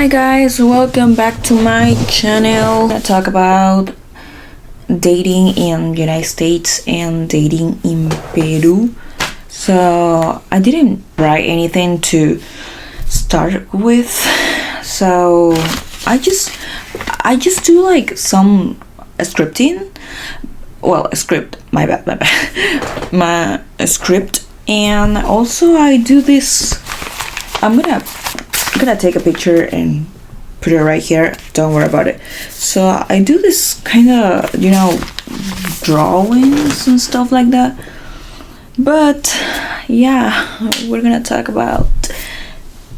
Hi guys, welcome back to my channel. I talk about dating in United States and dating in Peru. So I didn't write anything to start with, so I just do like some scripting. Well, a script. My bad. My script, and also I do this. I'm gonna take a picture and put it right here. Don't worry about it. So I do this kind of, drawings and stuff like that. But yeah, we're gonna talk about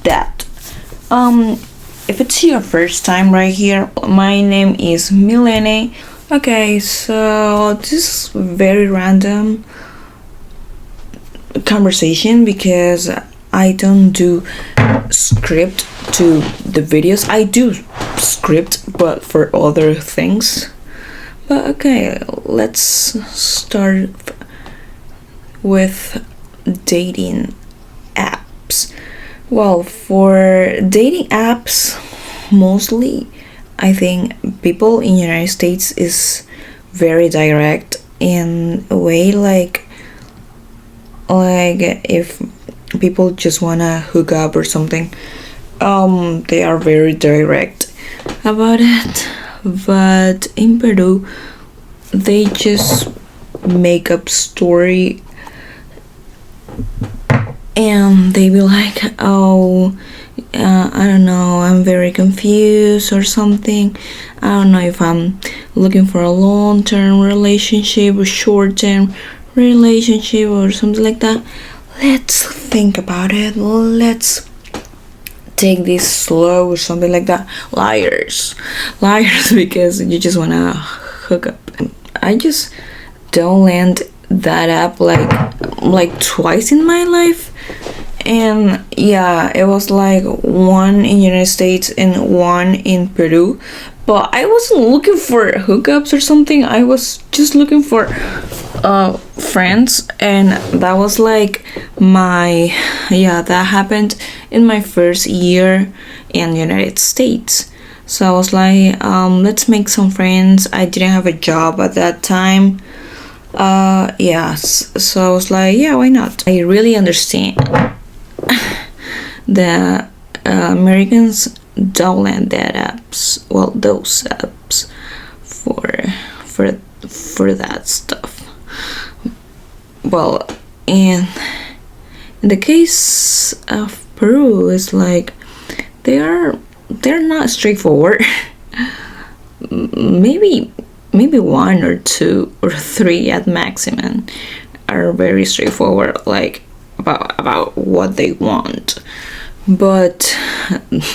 that. If it's your first time right here, my name is Milene. Okay, so this is very random conversation because I don't do script to the videos. I do script, but for other things. But okay, let's start with dating apps. Well, for dating apps, mostly I think people in United States is very direct in a way, like if people just wanna hook up or something, they are very direct about it. But in Peru, they just make up story and they be like, I don't know, I'm very confused or something. I don't know if I'm looking for a long-term relationship or short-term relationship or something like that. Let's think about it. Let's take this slow or something like that. Liars because you just wanna hook up. I just don't land that up like twice in my life. And yeah, it was like one in United States and one in Peru. But I wasn't looking for hookups or something. I was just looking for friends, and that was like that happened in my first year in the United States. So I was like, let's make some friends. I didn't have a job at that time. So I was like, yeah, why not? I really understand the Americans don't land that apps, well, those apps for that stuff. Well, in the case of Peru, it's like they're not straightforward. maybe one or two or three at maximum are very straightforward, like about what they want, but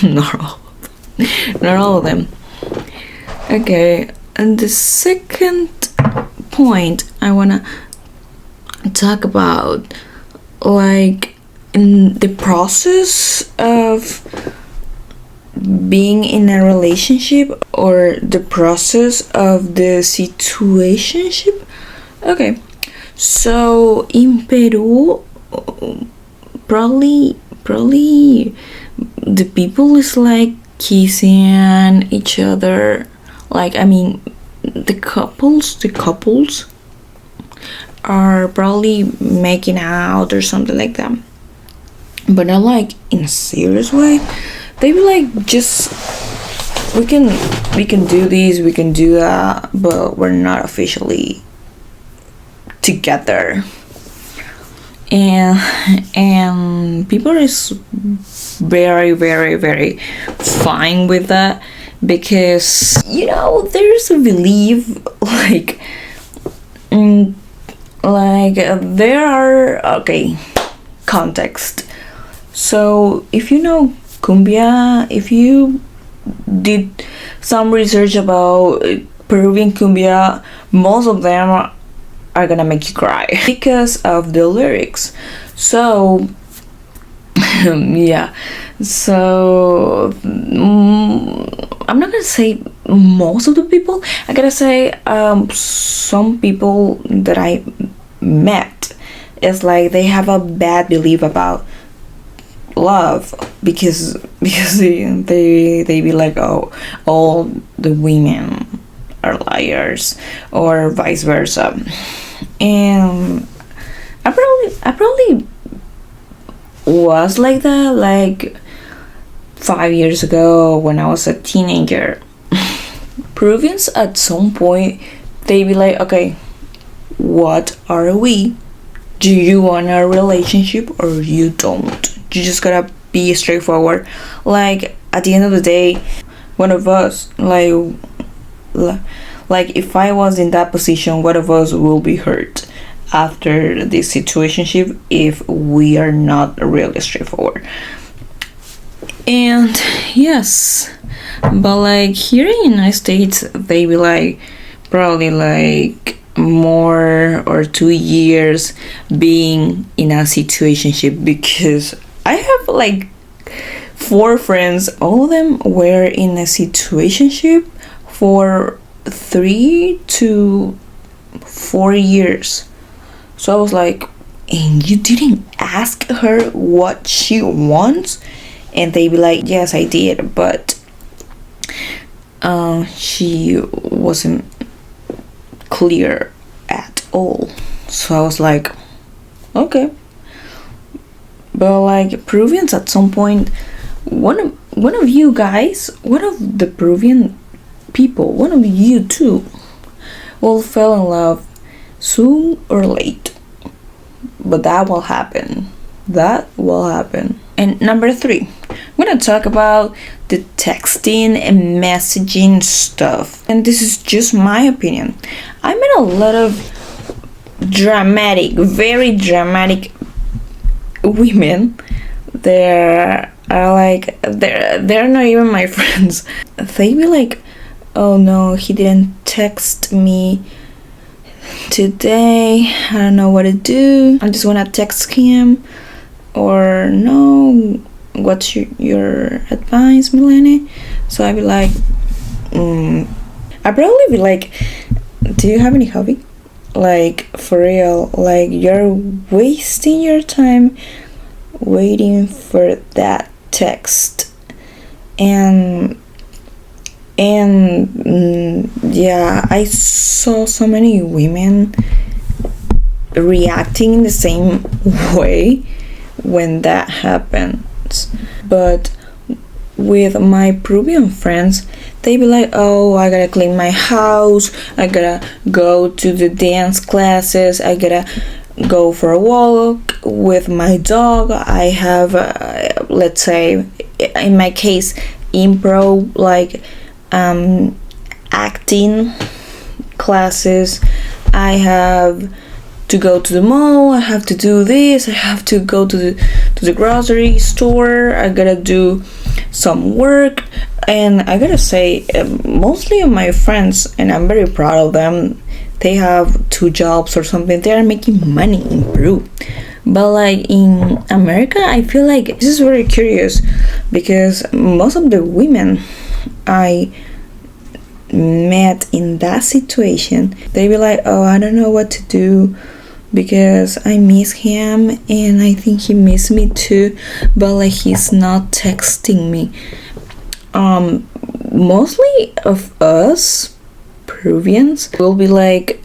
not all of them. Okay, and the second point I wanna talk about, like, in the process of being in a relationship or the process of the situationship. Okay, so in Peru, probably the people is like kissing each other, like, I mean, the couples are probably making out or something like that, but not like in a serious way. They be like, just we can do this, we can do that, but we're not officially together. And people is very, very, very fine with that, because there's a belief there are, okay, context. So if you know cumbia, if you did some research about Peruvian cumbia, most of them are gonna make you cry because of the lyrics. So yeah, so I'm not gonna say most of the people. I gotta say some people that I met, it's like they have a bad belief about love, because they be like, oh, all the women are liars, or vice versa. And I probably was like that, like 5 years ago when I was a teenager. Peruvians at some point, they be like, okay, what are we? Do you want a relationship or you don't? You just gotta be straightforward. Like, at the end of the day, one of us, like if I was in that position, one of us will be hurt after this situationship if we are not really straightforward. And yes, but like here in the United States, they be like probably like more or 2 years being in a situationship, because I have like 4 friends, all of them were in a situationship for 3 to 4 years. So I was like, and you didn't ask her what she wants? And they be like, yes, I did, but she wasn't clear at all. So I was like, okay. But like Peruvians at some point, one of you guys, one of the Peruvian people, one of you too, will fall in love soon or late. But that will happen. That will happen. And number 3, I'm gonna talk about the texting and messaging stuff. And this is just my opinion. I met a lot of very dramatic women. They're not even my friends. They be like, oh no, he didn't text me today, I don't know what to do, I just wanna text him. Or no, what's your advice, Milene? So I'd be like, I'd probably be like, do you have any hobby? Like, for real, like you're wasting your time waiting for that text. And yeah, I saw so many women reacting in the same way when that happens. But with my Peruvian friends, they be like, oh, I gotta clean my house, I gotta go to the dance classes, I gotta go for a walk with my dog, I have let's say in my case improv, like acting classes, I have to go to the mall, I have to do this, I have to go to the grocery store, I gotta do some work. And I gotta say, mostly of my friends, and I'm very proud of them, they have 2 jobs or something, they are making money in Peru. But like in America, I feel like this is very curious, because most of the women I met in that situation, they be like, oh, I don't know what to do because I miss him and I think he missed me too, but like he's not texting me. Mostly of us Peruvians will be like,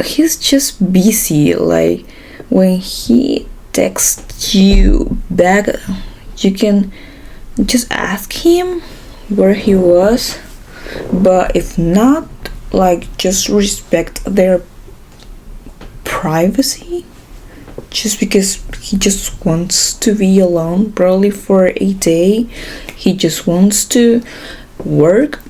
he's just busy. Like when he texts you back, you can just ask him where he was, but if not, like just respect their privacy, just because he just wants to be alone, probably for a day. He just wants to work,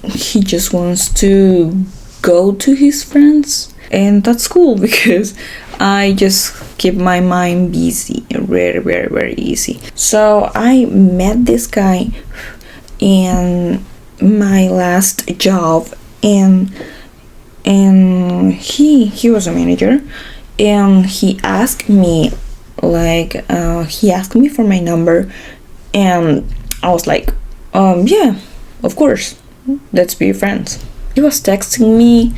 he just wants to go to his friends, and that's cool because I just keep my mind busy very, very, very easy. So I met this guy in my last job, and he was a manager, and he asked me for my number, and I was like, yeah, of course, let's be friends. He was texting me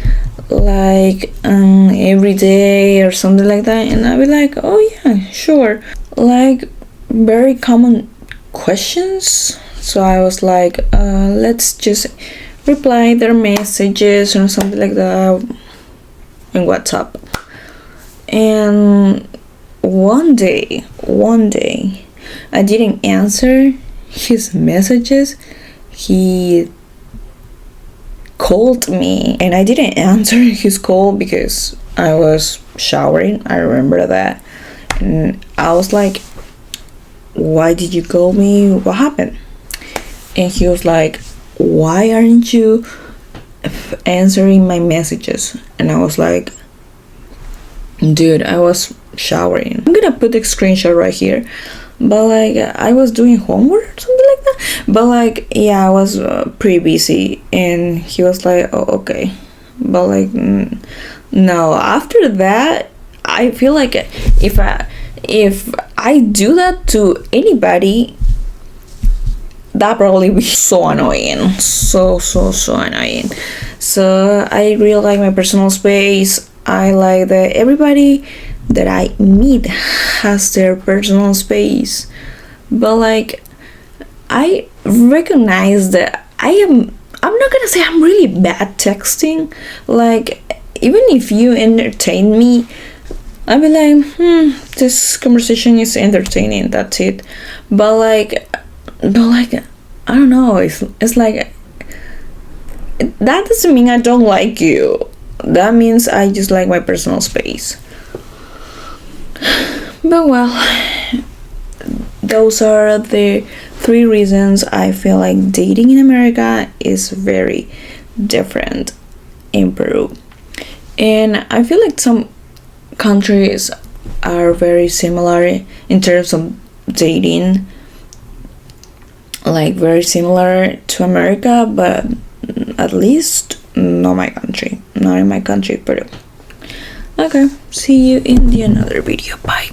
like every day or something like that, and I'd be like, oh yeah, sure. like very common questions. So I was like, let's just reply their messages or something like that in WhatsApp. And one day, I didn't answer his messages. He called me and I didn't answer his call because I was showering. I remember that. And I was like, why did you call me? What happened? And he was like, why aren't you answering my messages? And I was like, dude, I was showering. I'm gonna put the screenshot right here. But like, I was doing homework or something like that. But like, yeah, I was pretty busy. And he was like, oh, okay. But like, no, after that, I feel like if I do that to anybody, that probably be so annoying. So annoying. So I really like my personal space. I like that everybody that I meet has their personal space. But like, I recognize that I'm not gonna say I'm really bad texting. Like, even if you entertain me, I'll be like, this conversation is entertaining, that's it. But like, I don't know, it's like, that doesn't mean I don't like you. That means I just like my personal space. But well, those are the 3 reasons I feel like dating in America is very different in Peru. And I feel like some countries are very similar in terms of dating, like very similar to America, but at least not in my country, Peru. Okay, see you in the another video. Bye.